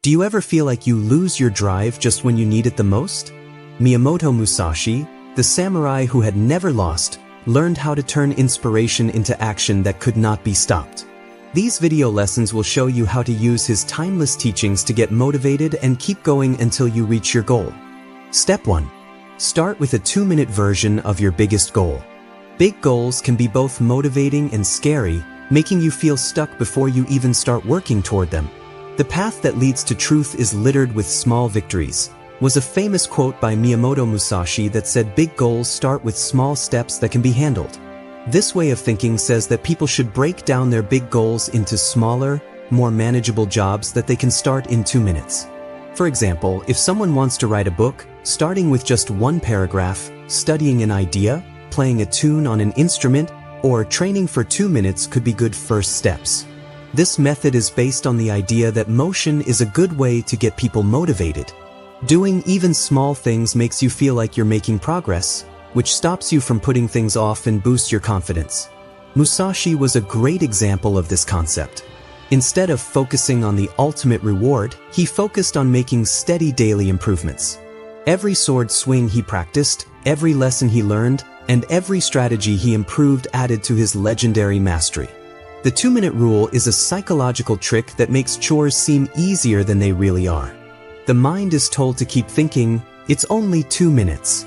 Do you ever feel like you lose your drive just when you need it the most? Miyamoto Musashi, the samurai who had never lost, learned how to turn inspiration into action that could not be stopped. These video lessons will show you how to use his timeless teachings to get motivated and keep going until you reach your goal. Step 1. Start with a 2-minute version of your biggest goal. Big goals can be both motivating and scary, making you feel stuck before you even start working toward them. The path that leads to truth is littered with small victories, was a famous quote by Miyamoto Musashi that said big goals start with small steps that can be handled. This way of thinking says that people should break down their big goals into smaller, more manageable jobs that they can start in 2 minutes. For example, if someone wants to write a book, starting with just one paragraph, studying an idea, playing a tune on an instrument, or training for 2 minutes could be good first steps. This method is based on the idea that motion is a good way to get people motivated. Doing even small things makes you feel like you're making progress, which stops you from putting things off and boosts your confidence. Musashi was a great example of this concept. Instead of focusing on the ultimate reward, he focused on making steady daily improvements. Every sword swing he practiced, every lesson he learned, and every strategy he improved added to his legendary mastery. The 2-minute rule is a psychological trick that makes chores seem easier than they really are. The mind is told to keep thinking, it's only 2 minutes.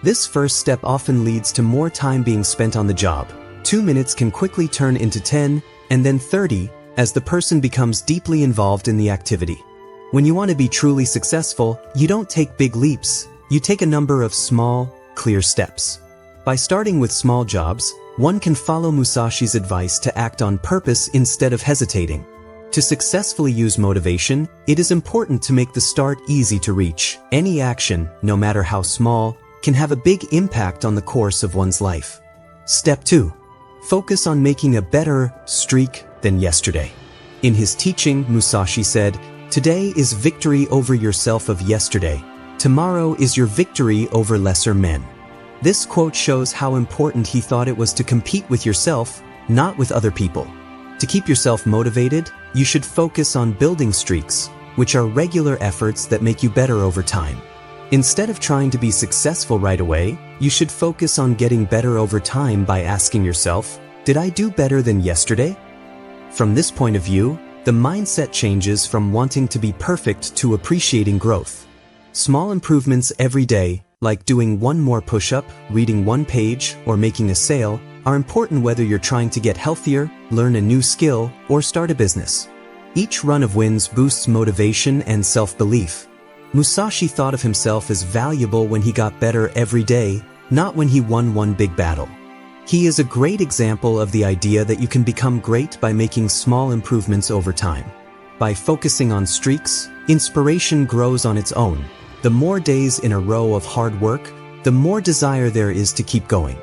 This first step often leads to more time being spent on the job. 2 minutes can quickly turn into 10, and then 30, as the person becomes deeply involved in the activity. When you want to be truly successful, you don't take big leaps, you take a number of small, clear steps. By starting with small jobs, one can follow Musashi's advice to act on purpose instead of hesitating. To successfully use motivation, it is important to make the start easy to reach. Any action, no matter how small, can have a big impact on the course of one's life. Step 2. Focus on making a better streak than yesterday. In his teaching, Musashi said, "Today is victory over yourself of yesterday. Tomorrow is your victory over lesser men." This quote shows how important he thought it was to compete with yourself, not with other people. To keep yourself motivated, you should focus on building streaks, which are regular efforts that make you better over time. Instead of trying to be successful right away, you should focus on getting better over time by asking yourself, did I do better than yesterday? From this point of view, the mindset changes from wanting to be perfect to appreciating growth. Small improvements every day, like doing one more push-up, reading one page, or making a sale, are important whether you're trying to get healthier, learn a new skill, or start a business. Each run of wins boosts motivation and self-belief. Musashi thought of himself as valuable when he got better every day, not when he won one big battle. He is a great example of the idea that you can become great by making small improvements over time. By focusing on streaks, inspiration grows on its own. The more days in a row of hard work, the more desire there is to keep going.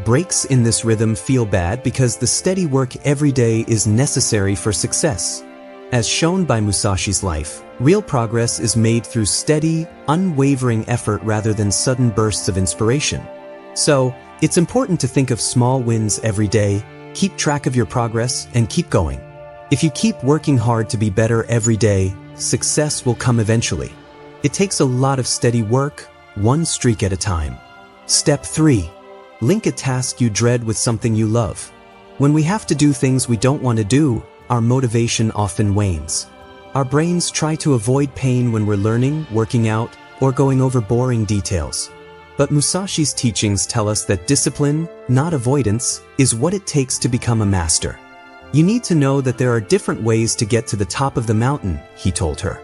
Breaks in this rhythm feel bad because the steady work every day is necessary for success. As shown by Musashi's life, real progress is made through steady, unwavering effort rather than sudden bursts of inspiration. So, it's important to think of small wins every day, keep track of your progress, and keep going. If you keep working hard to be better every day, success will come eventually. It takes a lot of steady work, one streak at a time. Step 3. Link a task you dread with something you love. When we have to do things we don't want to do, our motivation often wanes. Our brains try to avoid pain when we're learning, working out, or going over boring details. But Musashi's teachings tell us that discipline, not avoidance, is what it takes to become a master. You need to know that there are different ways to get to the top of the mountain, he told her.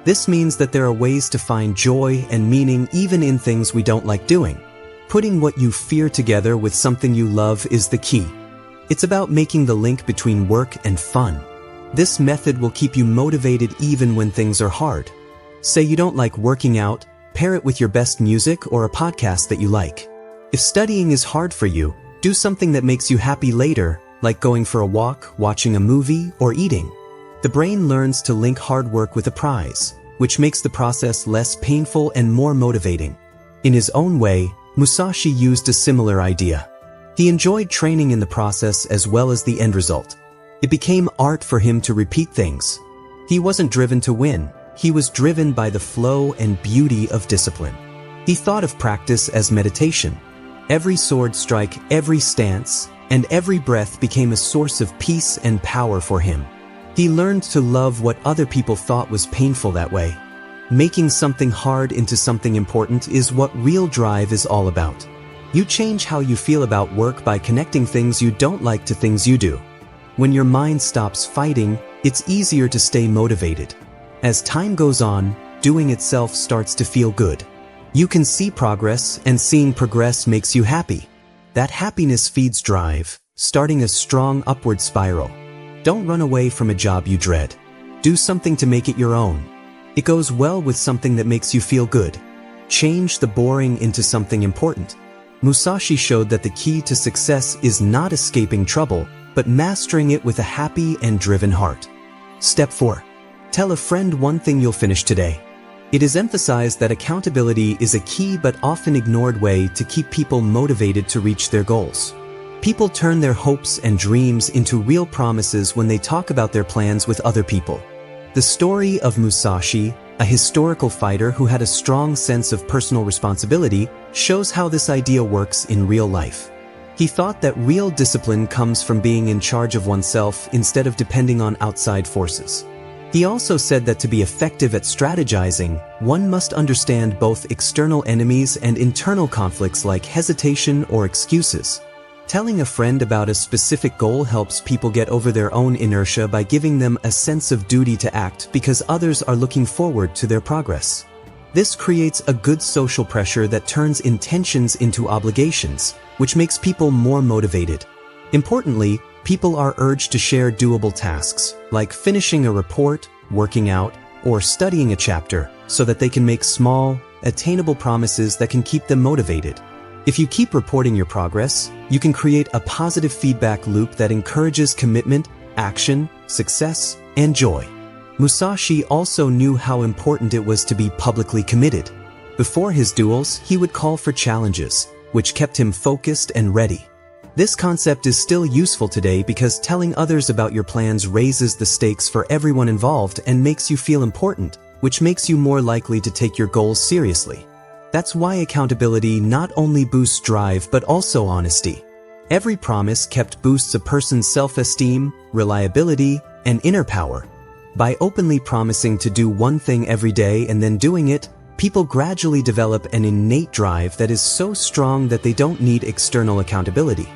This means that there are ways to find joy and meaning even in things we don't like doing. Putting what you fear together with something you love is the key. It's about making the link between work and fun. This method will keep you motivated even when things are hard. Say you don't like working out, pair it with your best music or a podcast that you like. If studying is hard for you, do something that makes you happy later, like going for a walk, watching a movie, or eating. The brain learns to link hard work with a prize, which makes the process less painful and more motivating. In his own way, Musashi used a similar idea. He enjoyed training in the process as well as the end result. It became art for him to repeat things. He wasn't driven to win. He was driven by the flow and beauty of discipline. He thought of practice as meditation. Every sword strike, every stance, and every breath became a source of peace and power for him. He learned to love what other people thought was painful that way. Making something hard into something important is what real drive is all about. You change how you feel about work by connecting things you don't like to things you do. When your mind stops fighting, it's easier to stay motivated. As time goes on, doing itself starts to feel good. You can see progress, and seeing progress makes you happy. That happiness feeds drive, starting a strong upward spiral. Don't run away from a job you dread. Do something to make it your own. It goes well with something that makes you feel good. Change the boring into something important. Musashi showed that the key to success is not escaping trouble, but mastering it with a happy and driven heart. Step 4. Tell a friend one thing you'll finish today. It is emphasized that accountability is a key but often ignored way to keep people motivated to reach their goals. People turn their hopes and dreams into real promises when they talk about their plans with other people. The story of Musashi, a historical fighter who had a strong sense of personal responsibility, shows how this idea works in real life. He thought that real discipline comes from being in charge of oneself instead of depending on outside forces. He also said that to be effective at strategizing, one must understand both external enemies and internal conflicts like hesitation or excuses. Telling a friend about a specific goal helps people get over their own inertia by giving them a sense of duty to act because others are looking forward to their progress. This creates a good social pressure that turns intentions into obligations, which makes people more motivated. Importantly, people are urged to share doable tasks, like finishing a report, working out, or studying a chapter, so that they can make small, attainable promises that can keep them motivated. If you keep reporting your progress, you can create a positive feedback loop that encourages commitment, action, success, and joy. Musashi also knew how important it was to be publicly committed. Before his duels, he would call for challenges, which kept him focused and ready. This concept is still useful today because telling others about your plans raises the stakes for everyone involved and makes you feel important, which makes you more likely to take your goals seriously. That's why accountability not only boosts drive but also honesty. Every promise kept boosts a person's self-esteem, reliability, and inner power. By openly promising to do one thing every day and then doing it, people gradually develop an innate drive that is so strong that they don't need external accountability.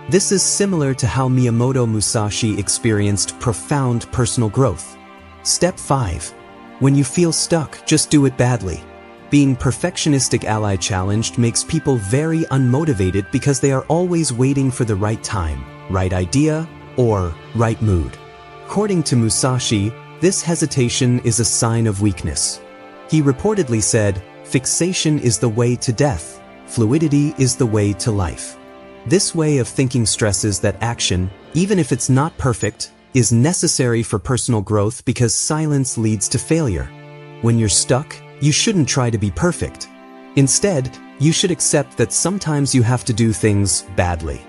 This is similar to how Miyamoto Musashi experienced profound personal growth. Step 5. When you feel stuck, just do it badly. Being perfectionistic ally challenged makes people very unmotivated because they are always waiting for the right time, right idea, or right mood. According to Musashi, this hesitation is a sign of weakness. He reportedly said, "Fixation is the way to death. Fluidity is the way to life." This way of thinking stresses that action, even if it's not perfect, is necessary for personal growth because silence leads to failure. When you're stuck, you shouldn't try to be perfect. Instead, you should accept that sometimes you have to do things badly.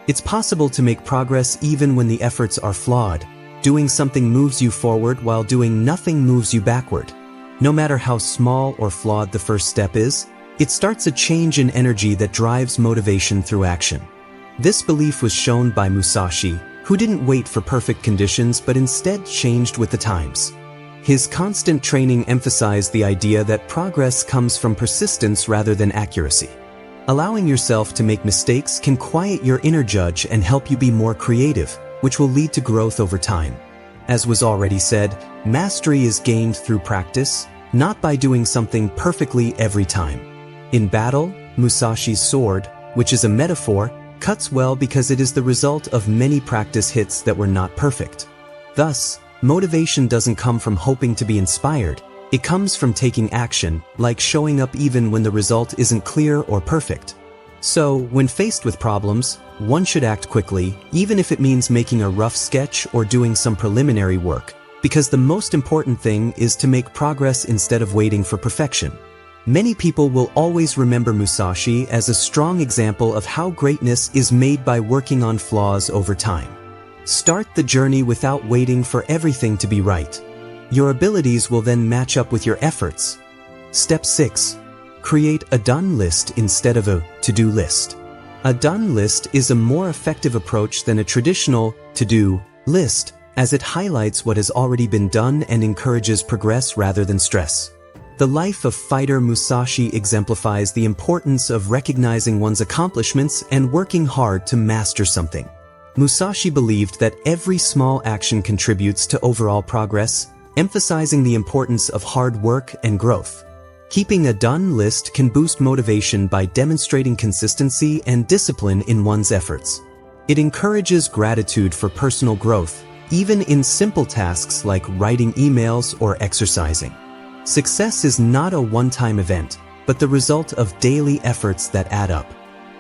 It's possible to make progress even when the efforts are flawed. Doing something moves you forward while doing nothing moves you backward. No matter how small or flawed the first step is, it starts a change in energy that drives motivation through action. This belief was shown by Musashi, who didn't wait for perfect conditions but instead changed with the times. His constant training emphasized the idea that progress comes from persistence rather than accuracy. Allowing yourself to make mistakes can quiet your inner judge and help you be more creative, which will lead to growth over time. As was already said, mastery is gained through practice, not by doing something perfectly every time. In battle, Musashi's sword, which is a metaphor, cuts well because it is the result of many practice hits that were not perfect. Thus, motivation doesn't come from hoping to be inspired. It comes from taking action, like showing up even when the result isn't clear or perfect. So, when faced with problems, one should act quickly, even if it means making a rough sketch or doing some preliminary work, because the most important thing is to make progress instead of waiting for perfection. Many people will always remember Musashi as a strong example of how greatness is made by working on flaws over time. Start the journey without waiting for everything to be right. Your abilities will then match up with your efforts. Step 6. Create a done list instead of a to-do list. A done list is a more effective approach than a traditional to-do list, as it highlights what has already been done and encourages progress rather than stress. The life of fighter Musashi exemplifies the importance of recognizing one's accomplishments and working hard to master something. Musashi believed that every small action contributes to overall progress, emphasizing the importance of hard work and growth. Keeping a done list can boost motivation by demonstrating consistency and discipline in one's efforts. It encourages gratitude for personal growth, even in simple tasks like writing emails or exercising. Success is not a one-time event, but the result of daily efforts that add up.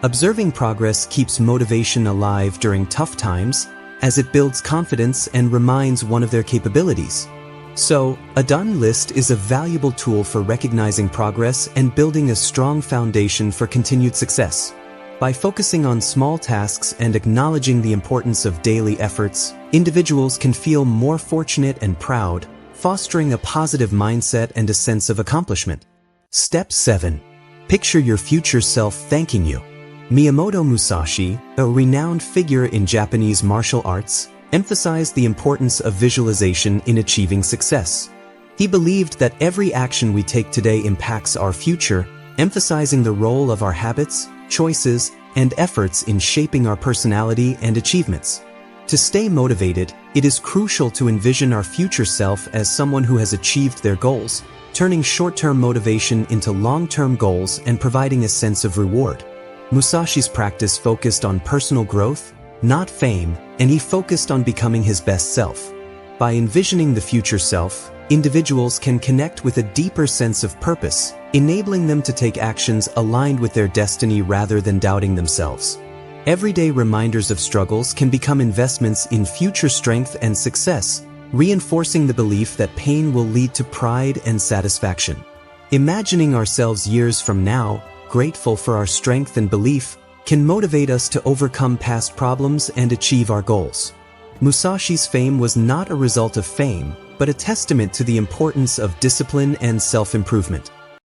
Observing progress keeps motivation alive during tough times, as it builds confidence and reminds one of their capabilities. So, a done list is a valuable tool for recognizing progress and building a strong foundation for continued success. By focusing on small tasks and acknowledging the importance of daily efforts, individuals can feel more fortunate and proud, fostering a positive mindset and a sense of accomplishment. Step 7. Picture your future self thanking you. Miyamoto Musashi, a renowned figure in Japanese martial arts, emphasized the importance of visualization in achieving success. He believed that every action we take today impacts our future, emphasizing the role of our habits, choices, and efforts in shaping our personality and achievements. To stay motivated, it is crucial to envision our future self as someone who has achieved their goals, turning short-term motivation into long-term goals and providing a sense of reward. Musashi's practice focused on personal growth, not fame, and he focused on becoming his best self. By envisioning the future self, individuals can connect with a deeper sense of purpose, enabling them to take actions aligned with their destiny rather than doubting themselves. Everyday reminders of struggles can become investments in future strength and success, reinforcing the belief that pain will lead to pride and satisfaction. Imagining ourselves years from now, grateful for our strength and belief, can motivate us to overcome past problems and achieve our goals. Musashi's fame was not a result of fame, but a testament to the importance of discipline and self-improvement.